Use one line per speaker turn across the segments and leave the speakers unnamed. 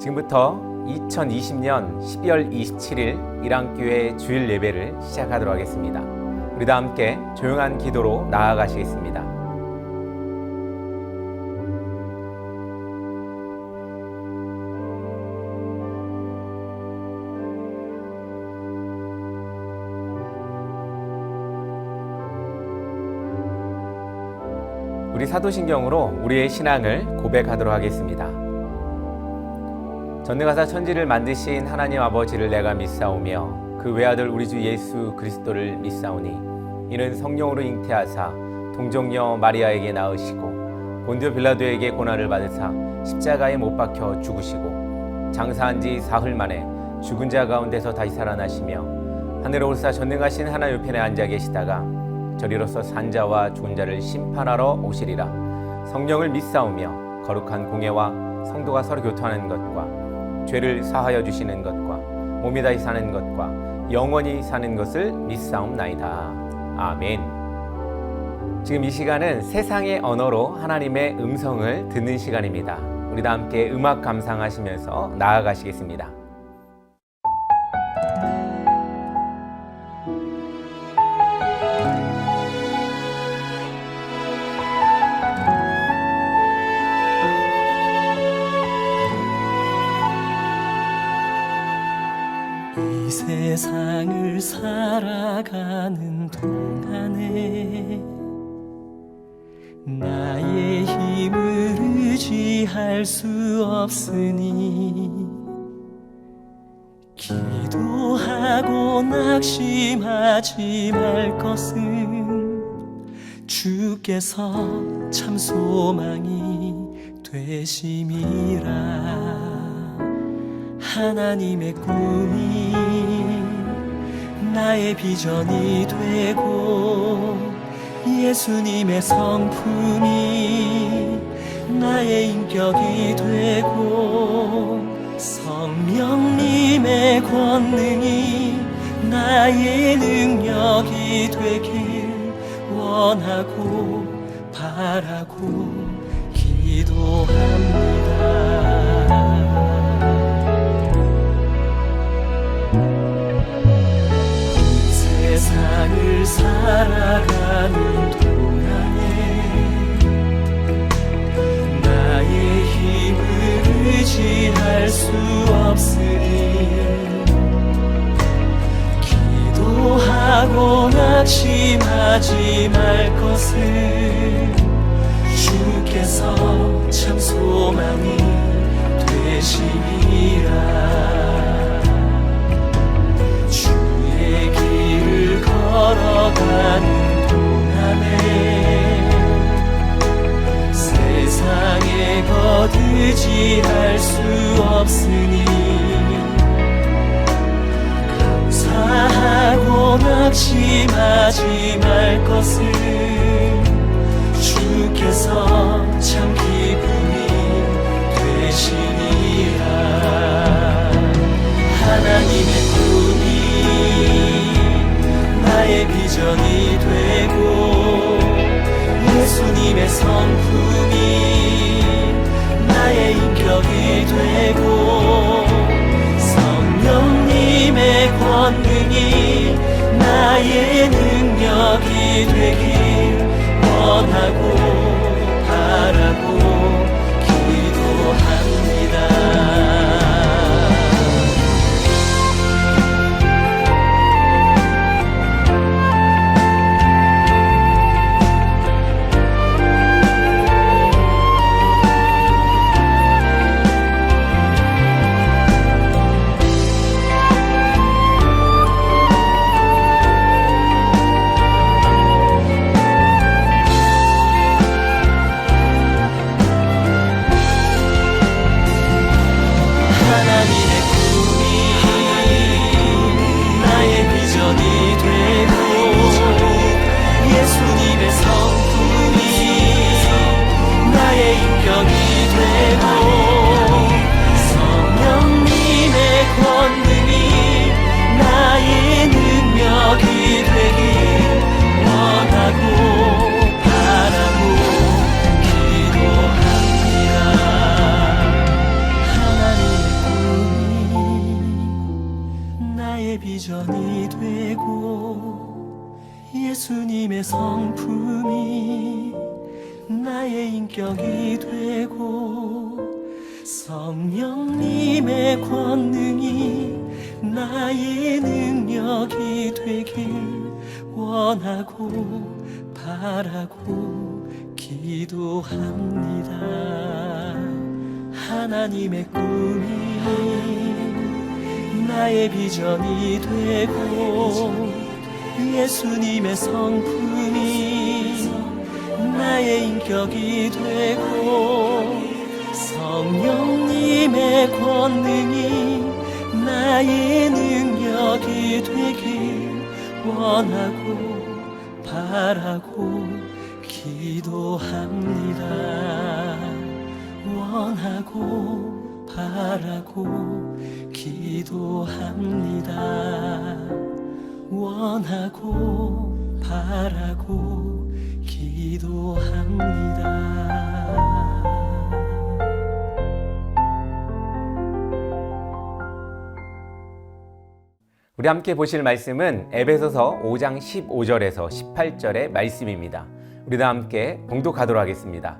지금부터 2020년 12월 27일 일안교회 주일 예배를 시작하도록 하겠습니다. 우리 다 함께 조용한 기도로 나아가시겠습니다. 우리 사도신경으로 우리의 신앙을 고백하도록 하겠습니다. 전능하사 천지를 만드신 하나님 아버지를 내가 믿사오며 그 외아들 우리 주 예수 그리스도를 믿사오니 이는 성령으로 잉태하사 동정녀 마리아에게 낳으시고 본디오 빌라도에게 고난을 받으사 십자가에 못 박혀 죽으시고 장사한 지 사흘 만에 죽은 자 가운데서 다시 살아나시며 하늘에 올사 전능하신 하나님 우편에 앉아 계시다가 저리로서 산자와 죽은 자를 심판하러 오시리라. 성령을 믿사오며 거룩한 공예와 성도가 서로 교통하는 것과 죄를 사하여 주시는 것과 몸이 다시 사는 것과 영원히 사는 것을 믿사옵나이다. 아멘. 지금 이 시간은 세상의 언어로 하나님의 음성을 듣는 시간입니다. 우리 다 함께 음악 감상하시면서 나아가시겠습니다.
이 세상을 살아가는 동안에 나의 힘을 의지할 수 없으니 기도하고 낙심하지 말 것은 주께서 참 소망이 되심이라. 하나님의 꿈이 나의 비전이 되고 예수님의 성품이 나의 인격이 되고 성령님의 권능이 나의 능력이 되길 원하고 바라고 기도합니다. 세상을 살아가는 동안에 나의 힘을 의지할 수 없으니 기도하고 낙심하지 말 것을 주께서 참 소망이 되심이라. 걸어가는 동안에 세상에 거두지할 수 없으니 감사하고 낙심하지 말 것을 주께서 참 기쁨이 되시니라. 하나님의 꿈이 나의 비전이 되고 예수님의 성품이 나의 인격이 되고 성령님의 권능이 나의 능력이 되길 원하고 바라고 기도합니다. 나의 비전이 되고 예수님의 성품이 나의 인격이 되고 성령님의 권능이 나의 능력이 되길 원하고 바라고 기도합니다. 하나님의 꿈이 나의 비전이 되고 예수님의 성품이 나의 인격이 되고 성령님의 권능이 나의 능력이 되길 원하고 바라고 기도합니다. 원하고 바라고 기도합니다. 원하고 바라고 기도합니다.
우리 함께 보실 말씀은 에베소서 5장 15절에서 18절의 말씀입니다. 우리 다 함께 봉독하도록 하겠습니다.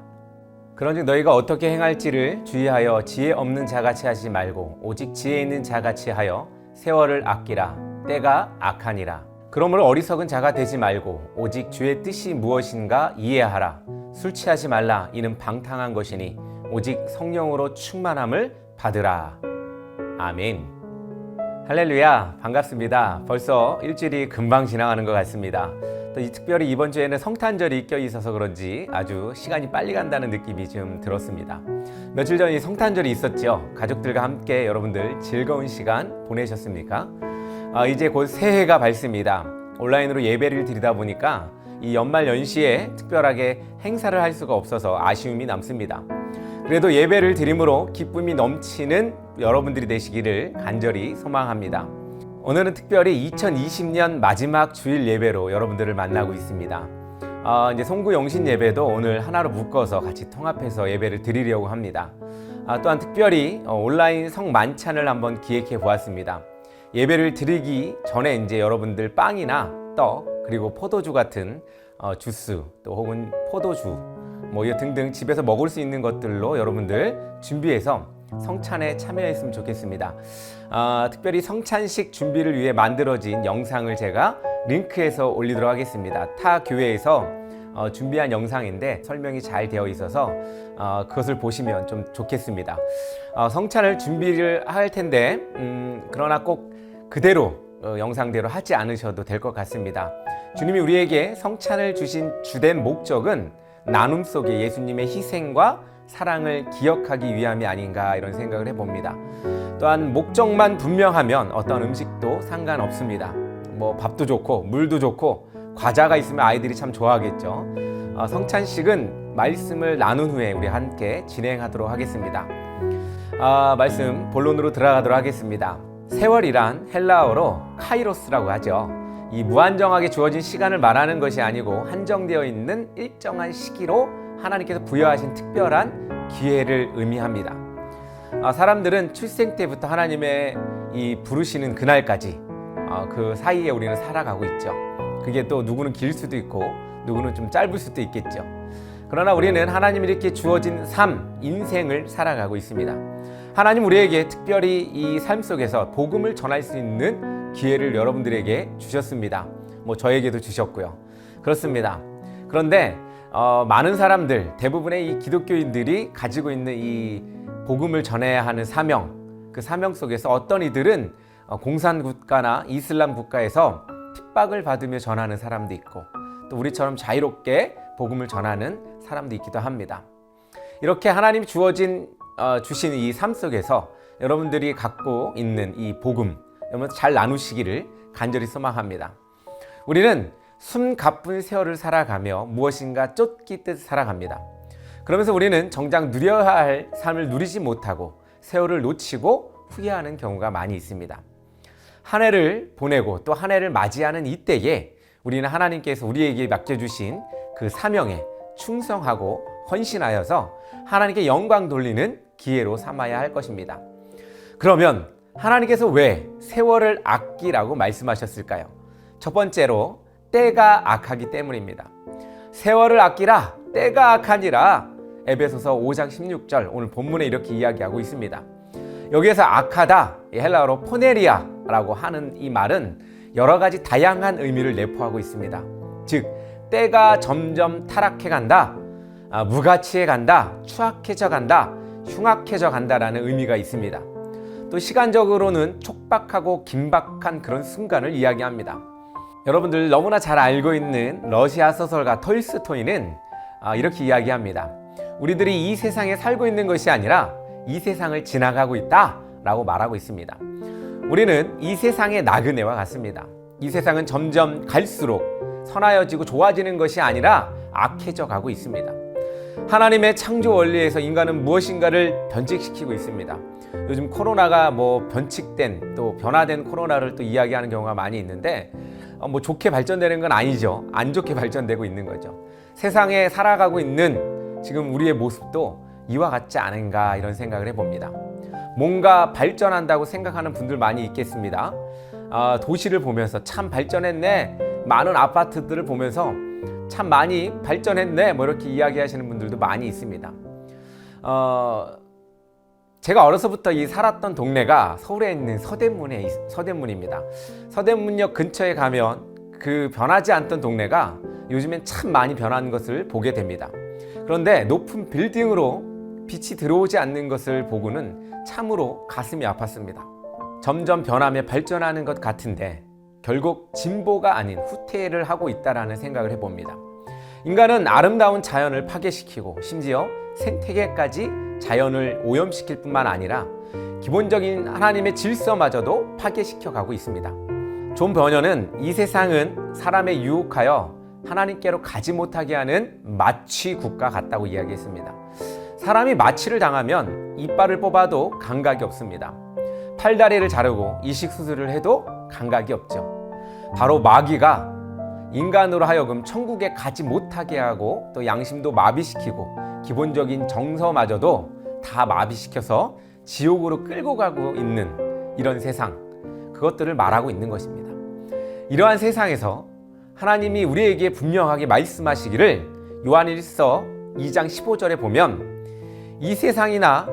그런즉 너희가 어떻게 행할지를 주의하여 지혜 없는 자같이 하지 말고 오직 지혜 있는 자같이 하여 세월을 아끼라. 때가 악하니라. 그러므로 어리석은 자가 되지 말고 오직 주의 뜻이 무엇인가 이해하라. 술 취하지 말라. 이는 방탕한 것이니 오직 성령으로 충만함을 받으라. 아멘. 할렐루야, 반갑습니다. 벌써 일주일이 금방 지나가는 것 같습니다. 또 특별히 이번 주에는 성탄절이 껴있어서 그런지 아주 시간이 빨리 간다는 느낌이 좀 들었습니다. 며칠 전에 성탄절이 있었죠. 가족들과 함께 여러분들 즐거운 시간 보내셨습니까? 이제 곧 새해가 밝습니다. 온라인으로 예배를 드리다 보니까 이 연말 연시에 특별하게 행사를 할 수가 없어서 아쉬움이 남습니다. 그래도 예배를 드림으로 기쁨이 넘치는 여러분들이 되시기를 간절히 소망합니다. 오늘은 특별히 2020년 마지막 주일 예배로 여러분들을 만나고 있습니다. 이제 송구 영신 예배도 오늘 하나로 묶어서 같이 통합해서 예배를 드리려고 합니다. 또한 특별히 온라인 성만찬을 한번 기획해 보았습니다. 예배를 드리기 전에 이제 여러분들 빵이나 떡 그리고 포도주 같은 주스 또 혹은 포도주 뭐 등등 집에서 먹을 수 있는 것들로 여러분들 준비해서 성찬에 참여했으면 좋겠습니다. 특별히 성찬식 준비를 위해 만들어진 영상을 제가 링크해서 올리도록 하겠습니다. 타 교회에서 준비한 영상인데 설명이 잘 되어 있어서 그것을 보시면 좀 좋겠습니다. 성찬을 준비를 할 텐데 그러나 꼭 그대로 영상대로 하지 않으셔도 될 것 같습니다. 주님이 우리에게 성찬을 주신 주된 목적은 나눔 속에 예수님의 희생과 사랑을 기억하기 위함이 아닌가 이런 생각을 해봅니다. 또한 목적만 분명하면 어떤 음식도 상관없습니다. 뭐 밥도 좋고 물도 좋고 과자가 있으면 아이들이 참 좋아하겠죠. 성찬식은 말씀을 나눈 후에 우리 함께 진행하도록 하겠습니다. 말씀 본론으로 들어가도록 하겠습니다. 세월이란 헬라어로 카이로스라고 하죠. 이 무한정하게 주어진 시간을 말하는 것이 아니고 한정되어 있는 일정한 시기로 하나님께서 부여하신 특별한 기회를 의미합니다. 사람들은 출생 때부터 하나님의 이 부르시는 그날까지 그 사이에 우리는 살아가고 있죠. 그게 또 누구는 길 수도 있고 누구는 좀 짧을 수도 있겠죠. 그러나 우리는 하나님이 이렇게 주어진 삶, 인생을 살아가고 있습니다. 하나님 우리에게 특별히 이 삶 속에서 복음을 전할 수 있는 기회를 여러분들에게 주셨습니다. 뭐 저에게도 주셨고요. 그렇습니다. 그런데 많은 사람들, 대부분의 이 기독교인들이 가지고 있는 이 복음을 전해야 하는 사명, 그 사명 속에서 어떤 이들은 공산국가나 이슬람 국가에서 핍박을 받으며 전하는 사람도 있고 또 우리처럼 자유롭게 복음을 전하는 사람도 있기도 합니다. 이렇게 하나님 주신 이 삶 속에서 여러분들이 갖고 있는 이 복음 여러분 잘 나누시기를 간절히 소망합니다. 우리는 숨가쁜 세월을 살아가며 무엇인가 쫓기듯 살아갑니다. 그러면서 우리는 정작 누려야 할 삶을 누리지 못하고 세월을 놓치고 후회하는 경우가 많이 있습니다. 한 해를 보내고 또 한 해를 맞이하는 이때에 우리는 하나님께서 우리에게 맡겨주신 그 사명에 충성하고 헌신하여서 하나님께 영광 돌리는 기회로 삼아야 할 것입니다. 그러면 하나님께서 왜 세월을 아끼라고 말씀하셨을까요? 첫 번째로 때가 악하기 때문입니다. 세월을 아끼라, 때가 악하니라. 에베소서 5장 16절 오늘 본문에 이렇게 이야기하고 있습니다. 여기에서 악하다, 헬라어로 포네리아라고 하는 이 말은 여러 가지 다양한 의미를 내포하고 있습니다. 즉, 때가 점점 타락해 간다, 무가치해 간다, 추악해져 간다, 흉악해져 간다라는 의미가 있습니다. 또 시간적으로는 촉박하고 긴박한 그런 순간을 이야기합니다. 여러분들 너무나 잘 알고 있는 러시아 소설가 톨스토이는 이렇게 이야기합니다. 우리들이 이 세상에 살고 있는 것이 아니라 이 세상을 지나가고 있다라고 말하고 있습니다. 우리는 이 세상의 나그네와 같습니다. 이 세상은 점점 갈수록 선하여지고 좋아지는 것이 아니라 악해져 가고 있습니다. 하나님의 창조 원리에서 인간은 무엇인가를 변칙시키고 있습니다. 요즘 코로나가 변칙된 또 변화된 코로나를 또 이야기하는 경우가 많이 있는데 좋게 발전되는 건 아니죠. 안 좋게 발전되고 있는 거죠. 세상에 살아가고 있는 지금 우리의 모습도 이와 같지 않은가 이런 생각을 해봅니다. 뭔가 발전한다고 생각하는 분들 많이 있겠습니다. 도시를 보면서 참 발전했네, 많은 아파트들을 보면서 참 많이 발전했네 이렇게 이야기하시는 분들도 많이 있습니다. 제가 어려서부터 살았던 동네가 서울에 있는 서대문입니다. 서대문역 근처에 가면 그 변하지 않던 동네가 요즘엔 참 많이 변한 것을 보게 됩니다. 그런데 높은 빌딩으로 빛이 들어오지 않는 것을 보고는 참으로 가슴이 아팠습니다. 점점 변하며 발전하는 것 같은데 결국 진보가 아닌 후퇴를 하고 있다라는 생각을 해봅니다. 인간은 아름다운 자연을 파괴시키고 심지어 생태계까지 자연을 오염시킬 뿐만 아니라 기본적인 하나님의 질서마저도 파괴시켜 가고 있습니다. 존 버녀는 이 세상은 사람에 유혹하여 하나님께로 가지 못하게 하는 마취 국과 같다고 이야기했습니다. 사람이 마취를 당하면 이빨을 뽑아도 감각이 없습니다. 팔다리를 자르고 이식 수술을 해도 감각이 없죠. 바로 마귀가 인간으로 하여금 천국에 가지 못하게 하고 또 양심도 마비시키고 기본적인 정서마저도 다 마비시켜서 지옥으로 끌고 가고 있는 이런 세상, 그것들을 말하고 있는 것입니다. 이러한 세상에서 하나님이 우리에게 분명하게 말씀하시기를 요한일서 2장 15절에 보면 이 세상이나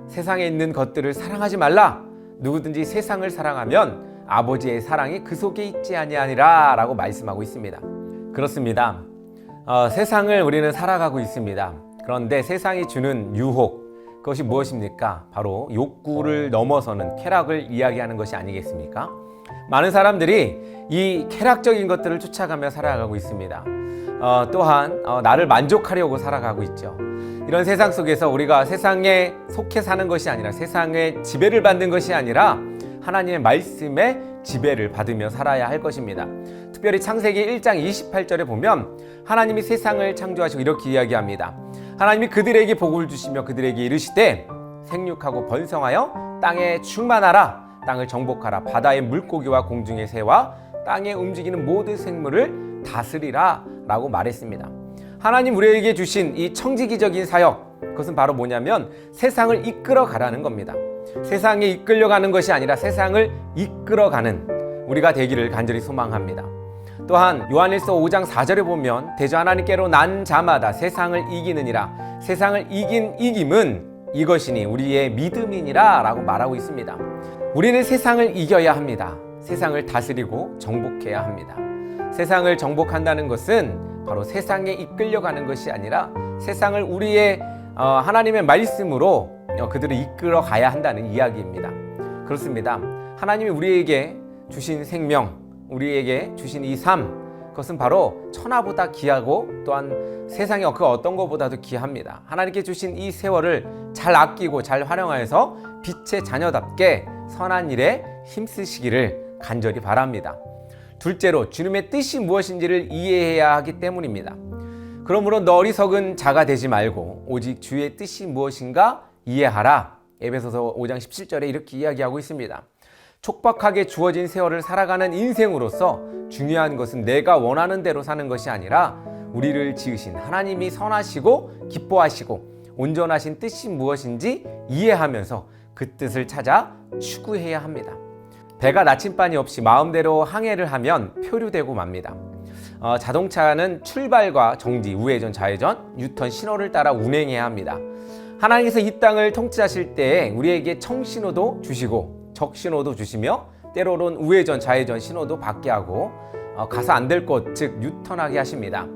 세상에 있는 것들을 사랑하지 말라. 누구든지 세상을 사랑하면 아버지의 사랑이 그 속에 있지 아니하니라 라고 말씀하고 있습니다. 그렇습니다. 세상을 우리는 살아가고 있습니다. 그런데 세상이 주는 유혹, 그것이 무엇입니까? 바로 욕구를 넘어서는 쾌락을 이야기하는 것이 아니겠습니까? 많은 사람들이 이 쾌락적인 것들을 쫓아가며 살아가고 있습니다. 또한 나를 만족하려고 살아가고 있죠. 이런 세상 속에서 우리가 세상에 속해 사는 것이 아니라 세상의 지배를 받는 것이 아니라 하나님의 말씀에 지배를 받으며 살아야 할 것입니다. 특별히 창세기 1장 28절에 보면 하나님이 세상을 창조하시고 이렇게 이야기합니다. 하나님이 그들에게 복을 주시며 그들에게 이르시되 생육하고 번성하여 땅에 충만하라. 땅을 정복하라. 바다의 물고기와 공중의 새와 땅에 움직이는 모든 생물을 다스리라 라고 말했습니다. 하나님 우리에게 주신 이 청지기적인 사역, 그것은 바로 뭐냐면 세상을 이끌어 가라는 겁니다. 세상에 이끌려가는 것이 아니라 세상을 이끌어가는 우리가 되기를 간절히 소망합니다. 또한 요한일서 5장 4절에 보면 대저 하나님께로 난 자마다 세상을 이기느니라. 세상을 이긴 이김은 이것이니 우리의 믿음이니라 라고 말하고 있습니다. 우리는 세상을 이겨야 합니다. 세상을 다스리고 정복해야 합니다. 세상을 정복한다는 것은 바로 세상에 이끌려가는 것이 아니라 세상을 우리의 하나님의 말씀으로 그들을 이끌어 가야 한다는 이야기입니다. 그렇습니다. 하나님이 우리에게 주신 생명, 우리에게 주신 이 삶, 그것은 바로 천하보다 귀하고 또한 세상의 그 어떤 것보다도 귀합니다. 하나님께 주신 이 세월을 잘 아끼고 잘 활용하여서 빛의 자녀답게 선한 일에 힘쓰시기를 간절히 바랍니다. 둘째로 주님의 뜻이 무엇인지를 이해해야 하기 때문입니다. 그러므로 너 어리석은 자가 되지 말고 오직 주의 뜻이 무엇인가 이해하라. 에베소서 5장 17절에 이렇게 이야기하고 있습니다. 촉박하게 주어진 세월을 살아가는 인생으로서 중요한 것은 내가 원하는 대로 사는 것이 아니라 우리를 지으신 하나님이 선하시고 기뻐하시고 온전하신 뜻이 무엇인지 이해하면서 그 뜻을 찾아 추구해야 합니다. 배가 나침반이 없이 마음대로 항해를 하면 표류되고 맙니다. 자동차는 출발과 정지, 우회전, 좌회전, 유턴 신호를 따라 운행해야 합니다. 하나님께서 이 땅을 통치하실 때 우리에게 청신호도 주시고 적신호도 주시며 때로는 우회전, 좌회전 신호도 받게 하고 가서 안 될 곳, 즉 유턴하게 하십니다.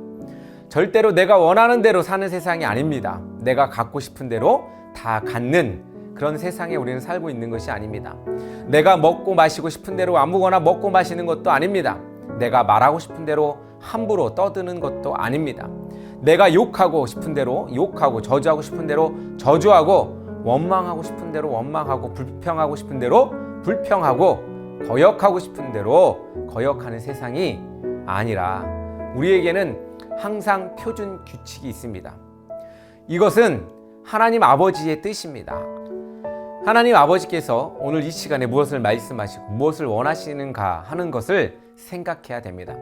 절대로 내가 원하는 대로 사는 세상이 아닙니다. 내가 갖고 싶은 대로 다 갖는 그런 세상에 우리는 살고 있는 것이 아닙니다. 내가 먹고 마시고 싶은 대로 아무거나 먹고 마시는 것도 아닙니다. 내가 말하고 싶은 대로 함부로 떠드는 것도 아닙니다. 내가 욕하고 싶은 대로 욕하고 저주하고 싶은 대로 저주하고 원망하고 싶은 대로 원망하고 불평하고 싶은 대로 불평하고 거역하고 싶은 대로 거역하는 세상이 아니라 우리에게는 항상 표준 규칙이 있습니다. 이것은 하나님 아버지의 뜻입니다. 하나님 아버지께서 오늘 이 시간에 무엇을 말씀하시고 무엇을 원하시는가 하는 것을 생각해야 됩니다.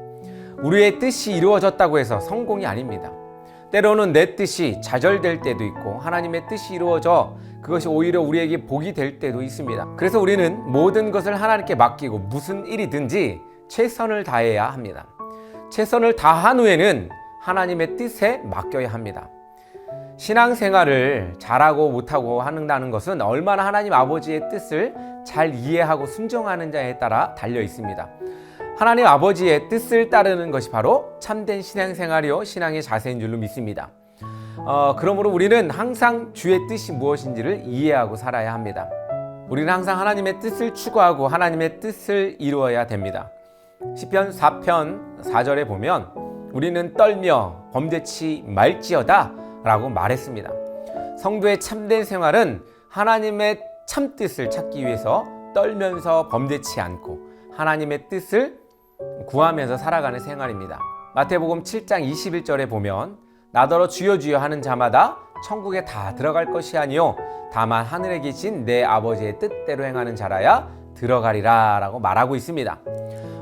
우리의 뜻이 이루어졌다고 해서 성공이 아닙니다. 때로는 내 뜻이 좌절될 때도 있고 하나님의 뜻이 이루어져 그것이 오히려 우리에게 복이 될 때도 있습니다. 그래서 우리는 모든 것을 하나님께 맡기고 무슨 일이든지 최선을 다해야 합니다. 최선을 다한 후에는 하나님의 뜻에 맡겨야 합니다. 신앙생활을 잘하고 못하고 한다는 것은 얼마나 하나님 아버지의 뜻을 잘 이해하고 순종하는 자에 따라 달려 있습니다. 하나님 아버지의 뜻을 따르는 것이 바로 참된 신앙생활이요 신앙의 자세인 줄로 믿습니다. 그러므로 우리는 항상 주의 뜻이 무엇인지를 이해하고 살아야 합니다. 우리는 항상 하나님의 뜻을 추구하고 하나님의 뜻을 이루어야 됩니다. 시편 4편 4절에 보면 우리는 떨며 범죄치 말지어다 라고 말했습니다. 성도의 참된 생활은 하나님의 참뜻을 찾기 위해서 떨면서 범죄치 않고 하나님의 뜻을 구하면서 살아가는 생활입니다. 마태복음 7장 21절에 보면 나더러 주여 주여 하는 자마다 천국에 다 들어갈 것이 아니요 다만 하늘에 계신 내 아버지의 뜻대로 행하는 자라야 들어가리라 라고 말하고 있습니다.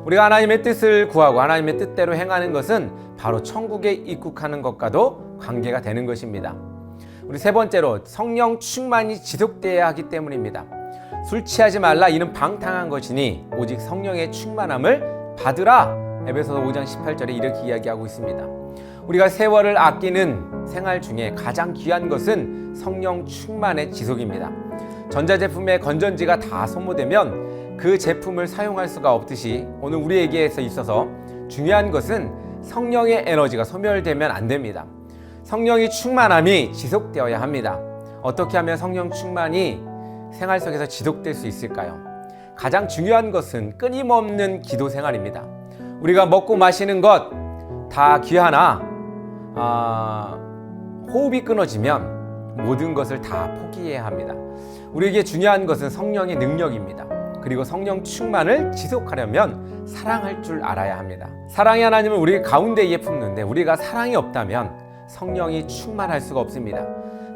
우리가 하나님의 뜻을 구하고 하나님의 뜻대로 행하는 것은 바로 천국에 입국하는 것과도 관계가 되는 것입니다. 우리 세 번째로 성령 충만이 지속되어야 하기 때문입니다. 술 취하지 말라 이는 방탕한 것이니 오직 성령의 충만함을 받으라. 에베소서 5장 18절에 이렇게 이야기하고 있습니다. 우리가 세월을 아끼는 생활 중에 가장 귀한 것은 성령 충만의 지속입니다. 전자제품의 건전지가 다 소모되면 그 제품을 사용할 수가 없듯이 오늘 우리에게 있어서 중요한 것은 성령의 에너지가 소멸되면 안 됩니다. 성령이 충만함이 지속되어야 합니다. 어떻게 하면 성령 충만이 생활 속에서 지속될 수 있을까요? 가장 중요한 것은 끊임없는 기도 생활입니다. 우리가 먹고 마시는 것 다 귀하나 호흡이 끊어지면 모든 것을 다 포기해야 합니다. 우리에게 중요한 것은 성령의 능력입니다. 그리고 성령 충만을 지속하려면 사랑할 줄 알아야 합니다. 사랑의 하나님은 우리 가운데에 품는데 우리가 사랑이 없다면 성령이 충만할 수가 없습니다.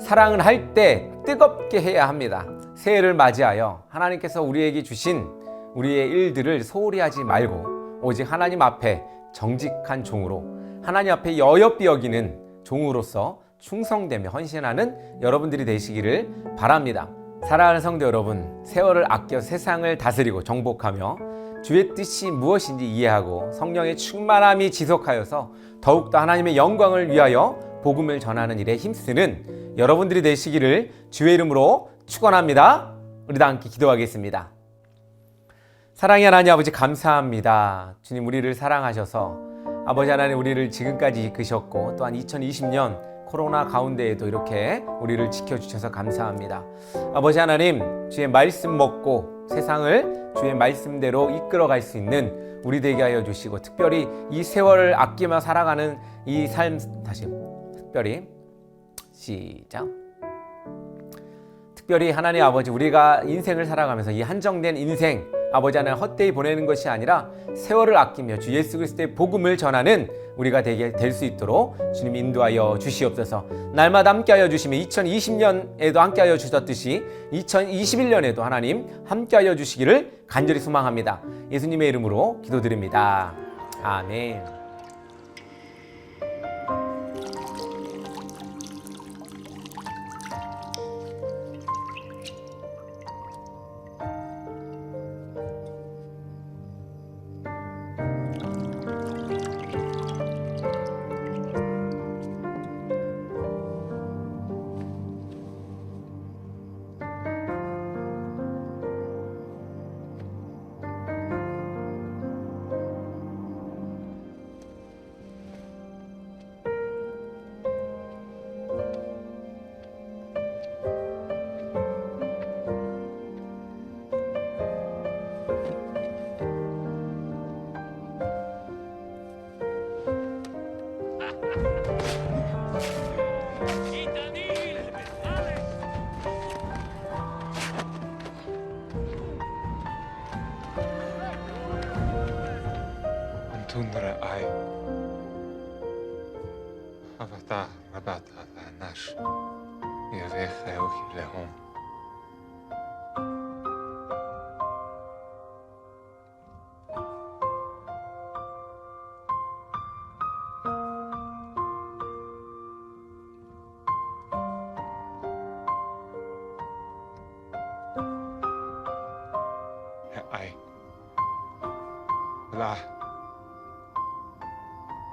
사랑은 할 때 뜨겁게 해야 합니다. 새해를 맞이하여 하나님께서 우리에게 주신 우리의 일들을 소홀히 하지 말고 오직 하나님 앞에 정직한 종으로 하나님 앞에 여엽게 여기는 종으로서 충성되며 헌신하는 여러분들이 되시기를 바랍니다. 사랑하는 성도 여러분, 세월을 아껴 세상을 다스리고 정복하며 주의 뜻이 무엇인지 이해하고 성령의 충만함이 지속하여서 더욱더 하나님의 영광을 위하여 복음을 전하는 일에 힘쓰는 여러분들이 되시기를 주의 이름으로 축원합니다. 우리 다 함께 기도하겠습니다. 사랑의 하나님 아버지 감사합니다. 주님 우리를 사랑하셔서 아버지 하나님 우리를 지금까지 이끄셨고 또한 2020년 코로나 가운데에도 이렇게 우리를 지켜주셔서 감사합니다. 아버지 하나님 주의 말씀 먹고 세상을 주의 말씀대로 이끌어갈 수 있는 우리 되게 하여 주시고 특별히 이 세월을 아끼며 살아가는 이 삶 다시 특별히 시작 특별히 하나님 아버지 우리가 인생을 살아가면서 이 한정된 인생 아버지 하나님 헛되이 보내는 것이 아니라 세월을 아끼며 주 예수 그리스도의 복음을 전하는 우리가 되게 될 수 있도록 주님 인도하여 주시옵소서. 날마다 함께하여 주시며 2020년에도 함께하여 주셨듯이 2021년에도 하나님 함께하여 주시기를 간절히 소망합니다. 예수님의 이름으로 기도드립니다. 아멘.
tunra ai. Avata rabata nash. Yavecha ohi lehom. Ai. La.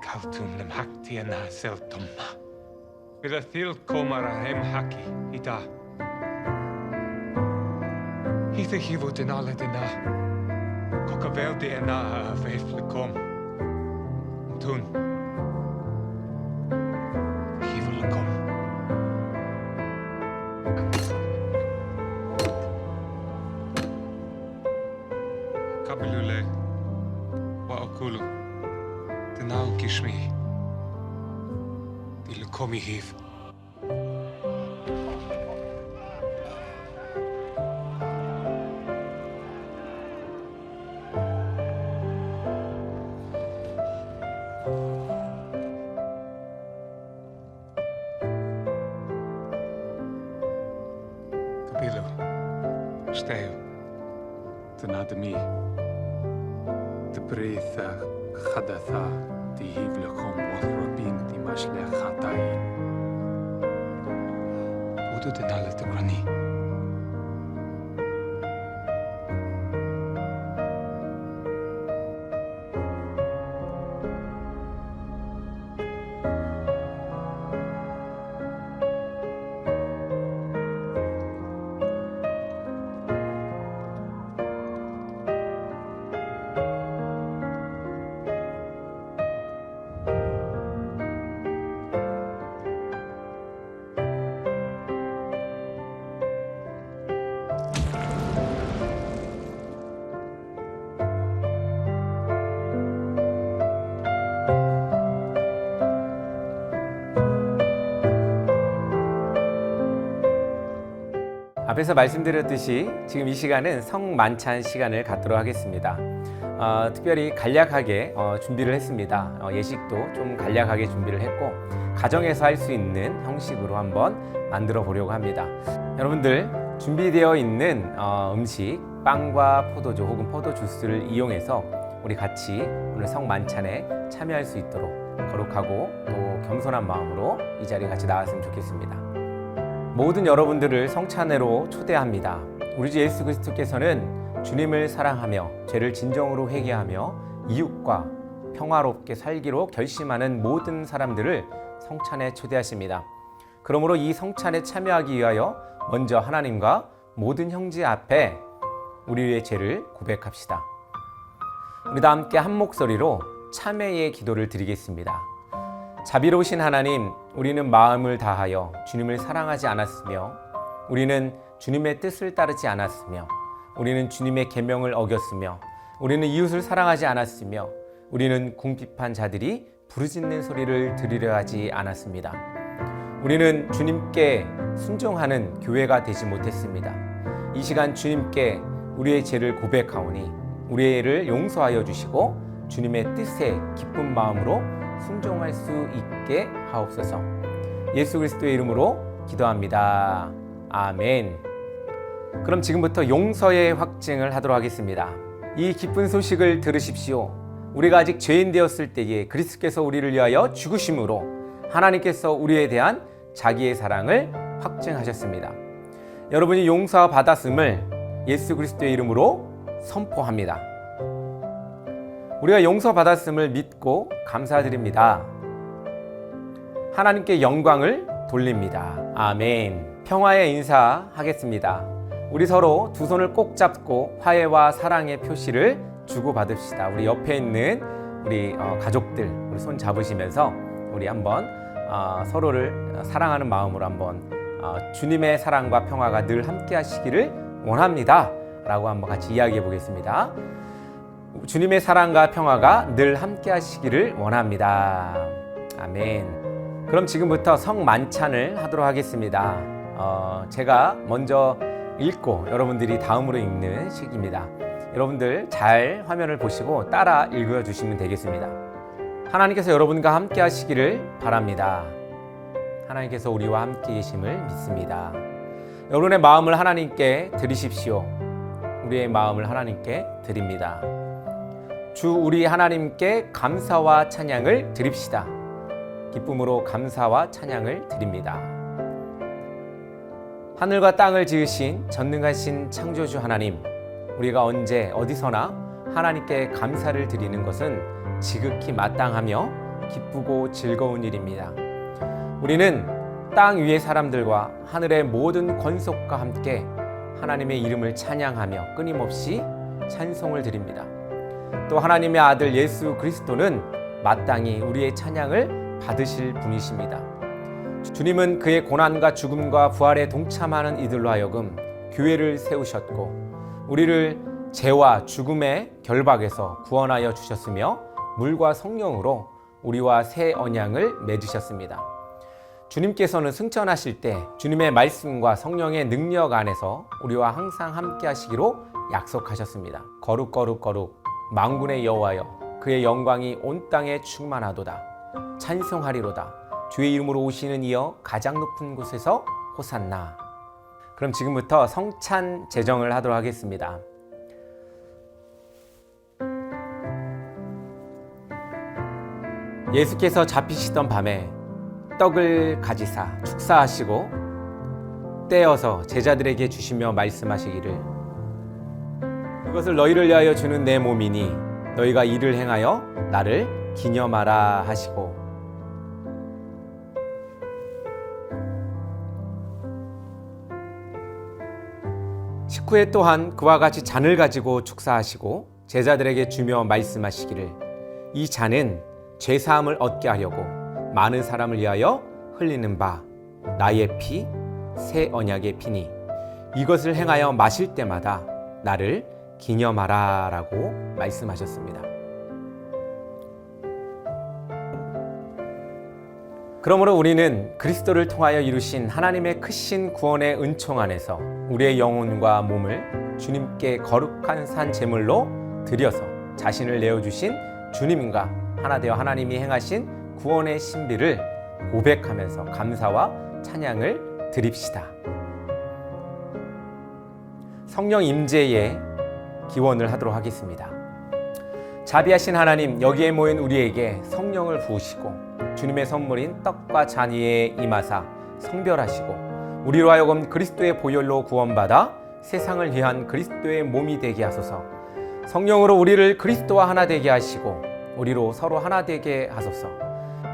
Kaltum lem hakti na sel tomma. Bila thil komara hem haki ita. Hithe hivo denale dena. Kokavel de ena veflekom. Tun. Hivo lekom. Kabelule. Wa okulu. Denau kishmi. Dilekomi hiv. Kabilu. Steu.
تنادمي تبريث خدثا تهيب لكم وثربين دماش لخطاين
모두 denale tegrani.
앞에서 말씀드렸듯이 지금 이 시간은 성만찬 시간을 갖도록 하겠습니다. 특별히 간략하게 준비를 했습니다. 예식도 좀 간략하게 준비를 했고 가정에서 할 수 있는 형식으로 한번 만들어 보려고 합니다. 여러분들 준비되어 있는 음식, 빵과 포도주 혹은 포도 주스를 이용해서 우리 같이 오늘 성만찬에 참여할 수 있도록 거룩하고 또 겸손한 마음으로 이 자리에 같이 나왔으면 좋겠습니다. 모든 여러분들을 성찬회로 초대합니다. 우리 주 예수 그리스도께서는 주님을 사랑하며 죄를 진정으로 회개하며 이웃과 평화롭게 살기로 결심하는 모든 사람들을 성찬에 초대하십니다. 그러므로 이 성찬에 참여하기 위하여 먼저 하나님과 모든 형제 앞에 우리의 죄를 고백합시다. 우리 다 함께 한 목소리로 참회의 기도를 드리겠습니다. 자비로우신 하나님, 우리는 마음을 다하여 주님을 사랑하지 않았으며 우리는 주님의 뜻을 따르지 않았으며 우리는 주님의 계명을 어겼으며 우리는 이웃을 사랑하지 않았으며 우리는 궁핍한 자들이 부르짖는 소리를 들으려 하지 않았습니다. 우리는 주님께 순종하는 교회가 되지 못했습니다. 이 시간 주님께 우리의 죄를 고백하오니 우리의 죄를 용서하여 주시고 주님의 뜻에 기쁜 마음으로 순종할 수 있게 하옵소서. 예수 그리스도의 이름으로 기도합니다. 아멘. 그럼 지금부터 용서의 확증을 하도록 하겠습니다. 이 기쁜 소식을 들으십시오. 우리가 아직 죄인 되었을 때에 그리스도께서 우리를 위하여 죽으심으로 하나님께서 우리에 대한 자기의 사랑을 확증하셨습니다. 여러분이 용서받았음을 예수 그리스도의 이름으로 선포합니다. 우리가 용서받았음을 믿고 감사드립니다. 하나님께 영광을 돌립니다. 아멘. 평화의 인사하겠습니다. 우리 서로 두 손을 꼭 잡고 화해와 사랑의 표시를 주고받읍시다. 우리 옆에 있는 우리 가족들 우리 손 잡으시면서 우리 한번 서로를 사랑하는 마음으로 한번 주님의 사랑과 평화가 늘 함께 하시기를 원합니다. 라고 한번 같이 이야기해 보겠습니다. 주님의 사랑과 평화가 늘 함께 하시기를 원합니다. 아멘. 그럼 지금부터 성만찬을 하도록 하겠습니다. 제가 먼저 읽고 여러분들이 다음으로 읽는 시기입니다. 여러분들 잘 화면을 보시고 따라 읽어주시면 되겠습니다. 하나님께서 여러분과 함께 하시기를 바랍니다. 하나님께서 우리와 함께 계심을 믿습니다. 여러분의 마음을 하나님께 드리십시오. 우리의 마음을 하나님께 드립니다. 주 우리 하나님께 감사와 찬양을 드립시다. 기쁨으로 감사와 찬양을 드립니다. 하늘과 땅을 지으신 전능하신 창조주 하나님, 우리가 언제 어디서나 하나님께 감사를 드리는 것은 지극히 마땅하며 기쁘고 즐거운 일입니다. 우리는 땅 위의 사람들과 하늘의 모든 권속과 함께 하나님의 이름을 찬양하며 끊임없이 찬송을 드립니다. 또 하나님의 아들 예수 그리스도는 마땅히 우리의 찬양을 받으실 분이십니다. 주님은 그의 고난과 죽음과 부활에 동참하는 이들로 하여금 교회를 세우셨고 우리를 죄와 죽음의 결박에서 구원하여 주셨으며 물과 성령으로 우리와 새 언약을 맺으셨습니다. 주님께서는 승천하실 때 주님의 말씀과 성령의 능력 안에서 우리와 항상 함께 하시기로 약속하셨습니다. 거룩 거룩 거룩 만군의 여호와여, 그의 영광이 온 땅에 충만하도다. 찬송하리로다. 주의 이름으로 오시는 이여 가장 높은 곳에서 호산나. 그럼 지금부터 성찬 제정을 하도록 하겠습니다. 예수께서 잡히시던 밤에 떡을 가지사 축사하시고 떼어서 제자들에게 주시며 말씀하시기를, 이것을 너희를 위하여 주는 내 몸이니 너희가 이를 행하여 나를 기념하라 하시고, 식후에 또한 그와 같이 잔을 가지고 축사하시고 제자들에게 주며 말씀하시기를, 이 잔은 죄사함을 얻게 하려고 많은 사람을 위하여 흘리는 바 나의 피, 새 언약의 피니 이것을 행하여 마실 때마다 나를 기념하라 라고 말씀하셨습니다. 그러므로 우리는 그리스도를 통하여 이루신 하나님의 크신 구원의 은총 안에서 우리의 영혼과 몸을 주님께 거룩한 산 제물로 드려서 자신을 내어주신 주님과 하나 되어 하나님이 행하신 구원의 신비를 고백하면서 감사와 찬양을 드립시다. 성령 임재의 기원을 하도록 하겠습니다. 자비하신 하나님, 여기에 모인 우리에게 성령을 부으시고 주님의 선물인 떡과 잔 위에 임하사 성별하시고 우리로 하여금 그리스도의 보혈로 구원받아 세상을 위한 그리스도의 몸이 되게 하소서. 성령으로 우리를 그리스도와 하나 되게 하시고 우리로 서로 하나 되게 하소서.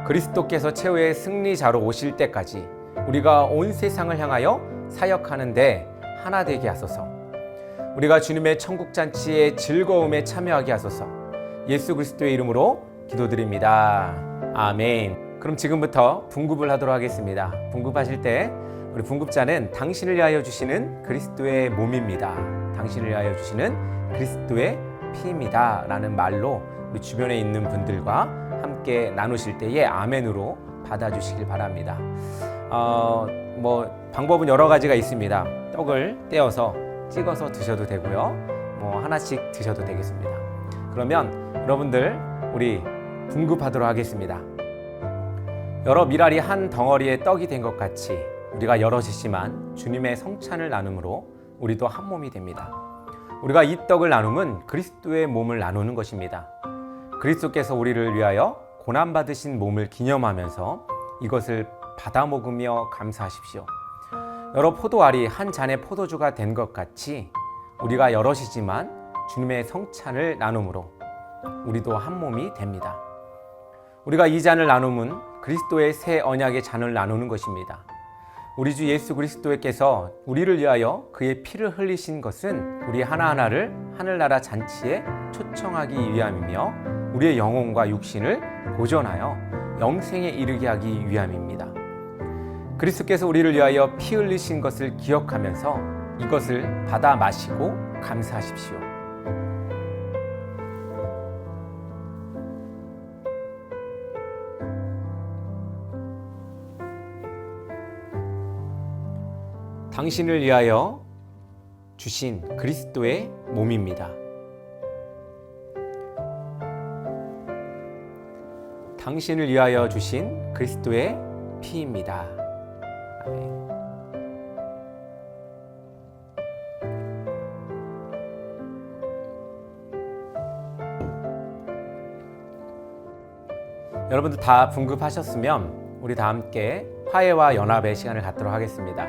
그리스도께서 최후의 승리자로 오실 때까지 우리가 온 세상을 향하여 사역하는데 하나 되게 하소서. 우리가 주님의 천국잔치의 즐거움에 참여하게 하소서. 예수 그리스도의 이름으로 기도드립니다. 아멘. 그럼 지금부터 분급을 하도록 하겠습니다. 분급하실 때 우리 분급자는 당신을 위하여 주시는 그리스도의 몸입니다. 당신을 위하여 주시는 그리스도의 피입니다 라는 말로 우리 주변에 있는 분들과 함께 나누실 때에 아멘으로 받아주시길 바랍니다. 방법은 여러 가지가 있습니다. 떡을 떼어서 찍어서 드셔도 되고요. 하나씩 드셔도 되겠습니다. 그러면 여러분들 우리 분급하도록 하겠습니다. 여러 미랄이 한 덩어리의 떡이 된 것 같이 우리가 여럿이지만 주님의 성찬을 나눔으로 우리도 한 몸이 됩니다. 우리가 이 떡을 나누면 그리스도의 몸을 나누는 것입니다. 그리스도께서 우리를 위하여 고난받으신 몸을 기념하면서 이것을 받아 먹으며 감사하십시오. 여러 포도알이 한 잔의 포도주가 된 것 같이 우리가 여럿이지만 주님의 성찬을 나눔으로 우리도 한 몸이 됩니다. 우리가 이 잔을 나누면 그리스도의 새 언약의 잔을 나누는 것입니다. 우리 주 예수 그리스도께서 우리를 위하여 그의 피를 흘리신 것은 우리 하나하나를 하늘나라 잔치에 초청하기 위함이며 우리의 영혼과 육신을 보존하여 영생에 이르게 하기 위함입니다. 그리스도께서 우리를 위하여 피 흘리신 것을 기억하면서 이것을 받아 마시고 감사하십시오. 당신을 위하여 주신 그리스도의 몸입니다. 당신을 위하여 주신 그리스도의 피입니다. 아멘. 여러분들 다 분급하셨으면 우리 다 함께 화해와 연합의 시간을 갖도록 하겠습니다.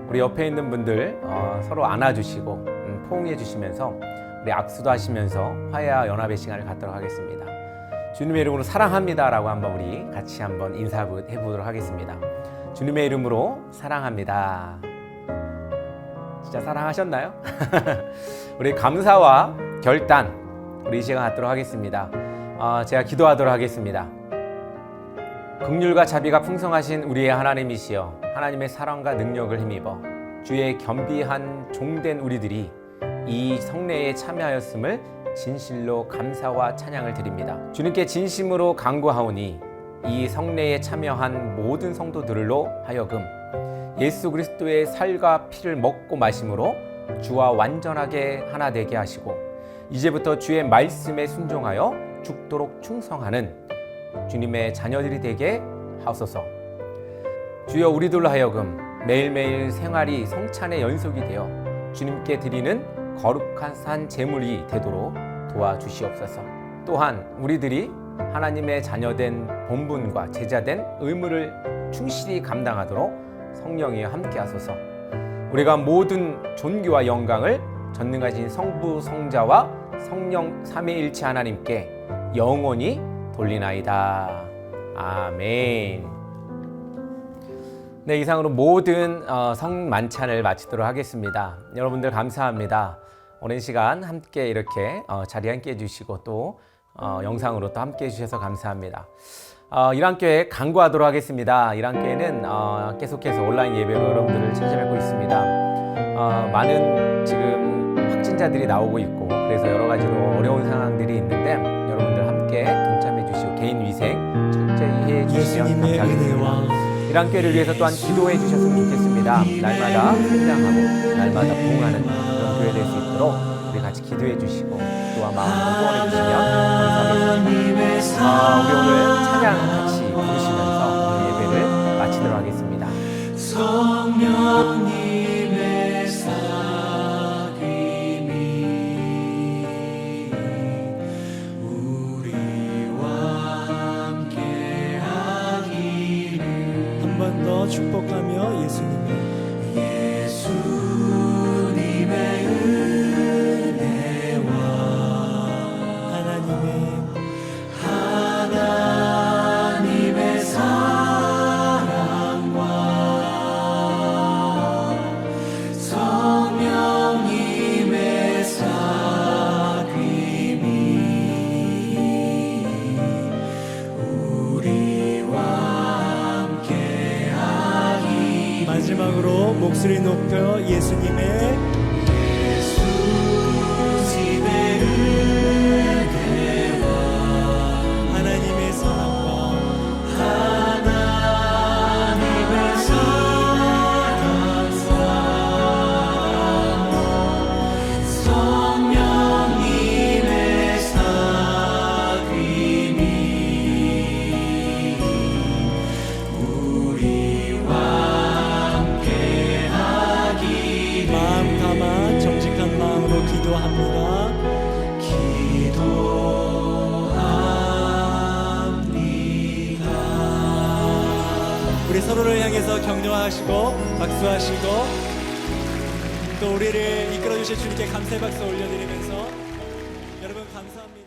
우리 옆에 있는 분들 서로 안아주시고 포옹해 주시면서 우리 악수도 하시면서 화해와 연합의 시간을 갖도록 하겠습니다. 주님의 이름으로 사랑합니다 라고 한번 우리 같이 한번 인사해 보도록 하겠습니다. 주님의 이름으로 사랑합니다. 진짜 사랑하셨나요? 우리 감사와 결단 우리 이 시간 갖도록 하겠습니다. 제가 기도하도록 하겠습니다. 긍휼과 자비가 풍성하신 우리의 하나님이시여, 하나님의 사랑과 능력을 힘입어 주의 겸비한 종된 우리들이 이 성례에 참여하였음을 진실로 감사와 찬양을 드립니다. 주님께 진심으로 간구하오니 이 성례에 참여한 모든 성도들로 하여금 예수 그리스도의 살과 피를 먹고 마심으로 주와 완전하게 하나 되게 하시고 이제부터 주의 말씀에 순종하여 죽도록 충성하는 주님의 자녀들이 되게 하옵소서. 주여, 우리들로 하여금 매일매일 생활이 성찬의 연속이 되어 주님께 드리는 거룩한 산 제물이 되도록 도와주시옵소서. 또한 우리들이 하나님의 자녀된 본분과 제자된 의무를 충실히 감당하도록 성령이 함께 하소서. 우리가 모든 존귀와 영광을 전능하신 성부, 성자와 성령 삼위일체 하나님께 영원히 돌리나이다. 아멘. 네, 이상으로 모든 성만찬을 마치도록 하겠습니다. 여러분들 감사합니다. 오랜 시간 함께 이렇게 자리 함께 해주시고 또 영상으로 또 함께 해주셔서 감사합니다. 이랑교회 간구하도록 하겠습니다. 이랑교회는 계속해서 온라인 예배로 여러분들을 찾아뵙고 있습니다. 많은 지금 확진자들이 나오고 있고 그래서 여러 가지로 어려운 상황들이 있는데 여러분들 함께 동참해 주시고 개인 위생 철저히 해 주시면 감사하겠습니다. 이랑교회를 위해서 또한 기도해 주셨으면 좋겠습니다. 날마다 성장하고 날마다 부흥하는 그런 교회 될 수 있도록 우리 같이 기도해 주시고 또한 마음으로 후원해 주시면 감사하겠습니다. 우리 오늘 찬양 같이 부르시면서 오늘 예배를 마치도록 하겠습니다.
성령님의 더 축복하며 예수님의 은혜와 하나님의 사랑과 성령님의 사귐이 마지막으로 목소리 높여 예수님의 은혜와 하나님의 사랑과 성령님의 사귐이 마음 담아 정직한 마음으로 기도합니다. 우리 서로를 향해서 격려하시고 박수하시고 또 우리를 이끌어 주실 주님께 감사의 박수 올려드리면서 여러분 감사합니다.